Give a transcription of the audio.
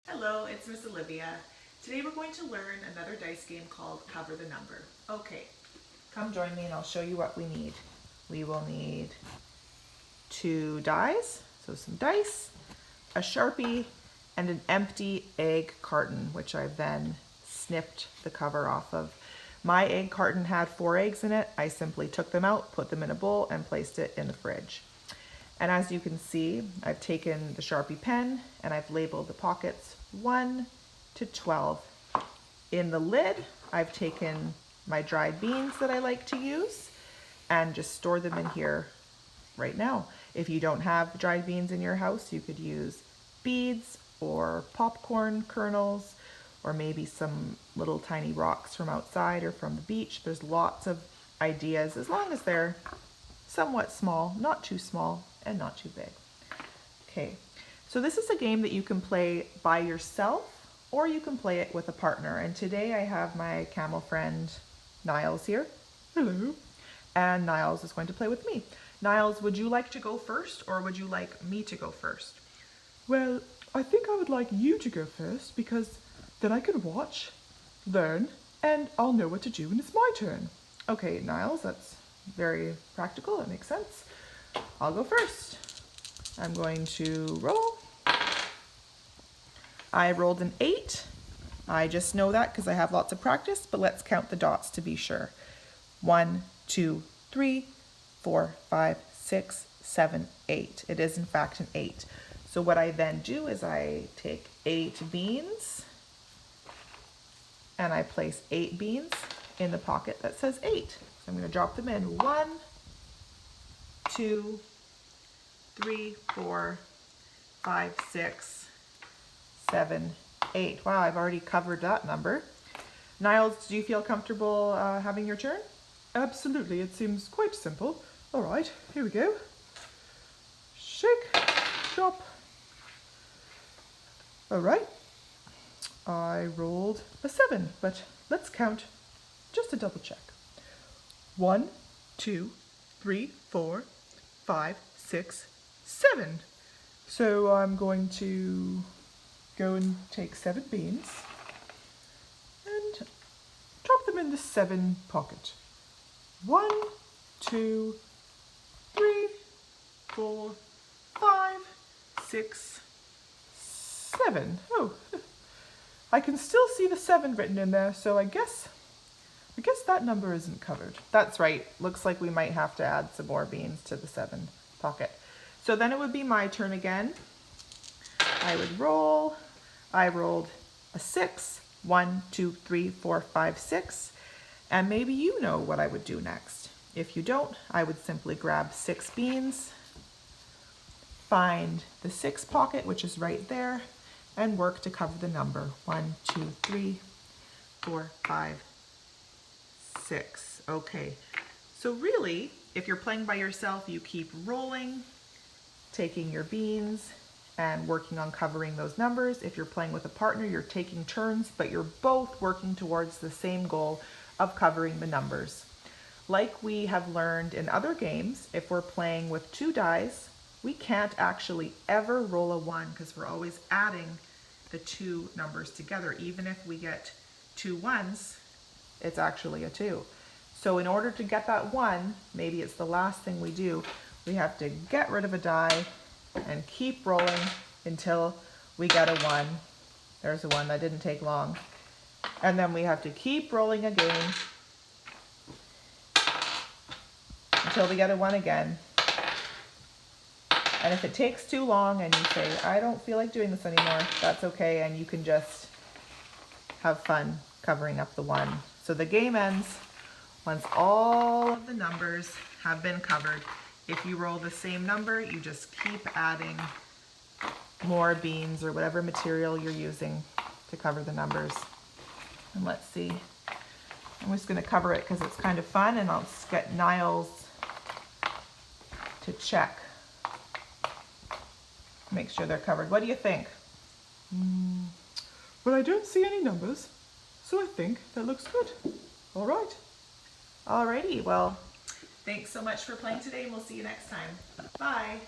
Hello, it's Miss Olivia. Today we're going to learn another dice game called Cover the Number. Okay, come join me and I'll show you what we need. We will need 2 dies, so some dice, a Sharpie, and an empty egg carton, which I've then snipped the cover off of. My egg carton had 4 eggs in it. I simply took them out, put them in a bowl, and placed it in the fridge. And as you can see, I've taken the Sharpie pen and I've labeled the pockets 1 to 12. In the lid, I've taken my dried beans that I like to use and just store them in here right now. If you don't have dried beans in your house, you could use beads or popcorn kernels or maybe some little tiny rocks from outside or from the beach. There's lots of ideas as long as they're somewhat small, not too small and not too big. Okay, so this is a game that you can play by yourself or you can play it with a partner. And today I have my camel friend Niles here. Hello. And Niles is going to play with me. Niles, would you like to go first or would you like me to go first? Well, I think I would like you to go first because then I can watch, learn, and I'll know what to do when it's my turn. Okay, Niles, that's very practical. That makes sense. I'll go first. I'm going to roll. I rolled an 8. I just know that because I have lots of practice, but let's count the dots to be sure. 1, 2, 3, 4, 5, 6, 7, 8. It is in fact an 8. So what I then do is I take 8 beans and I place 8 beans in the pocket that says 8. So I'm going to drop them in. 1, 2, 3, 4, 5, 6, 7, 8. Wow, I've already covered that number. Niles, do you feel comfortable having your turn? Absolutely, it seems quite simple. All right, here we go. Shake, drop. All right, I rolled a 7, but let's count just to double check. 1, 2, 3, 4, 5, 6, 7. So I'm going to go and take 7 beans and drop them in the 7 pocket. 1, 2, 3, 4, 5, 6, 7. Oh, I can still see the 7 written in there, so I guess that number isn't covered. That's right. Looks like we might have to add some more beans to the 7 pocket. So then it would be my turn again. I would roll. I rolled a 6. 1, 2, 3, 4, 5, 6. And maybe you know what I would do next. If you don't, I would simply grab 6 beans, find the 6 pocket, which is right there, and work to cover the number. 1, 2, 3, 4, 5, 6. Okay, so really, if you're playing by yourself, you keep rolling, taking your beans, and working on covering those numbers. If you're playing with a partner, you're taking turns, but you're both working towards the same goal of covering the numbers. Like we have learned in other games, if we're playing with 2 dice, we can't actually ever roll a 1 because we're always adding the 2 numbers together. Even if we get 2 1s, it's actually a 2. So in order to get that 1, maybe it's the last thing we do, we have to get rid of a die and keep rolling until we get a 1. There's a 1, that didn't take long. And then we have to keep rolling again until we get a 1 again. And if it takes too long and you say, I don't feel like doing this anymore, that's okay, and you can just have fun covering up the 1. So the game ends once all of the numbers have been covered. If you roll the same number, you just keep adding more beans or whatever material you're using to cover the numbers. And let's see. I'm just going to cover it because it's kind of fun, and I'll just get Niles to check. Make sure they're covered. What do you think? Well, I don't see any numbers, so I think that looks good. All right. Alrighty, well, thanks so much for playing today, and we'll see you next time. Bye.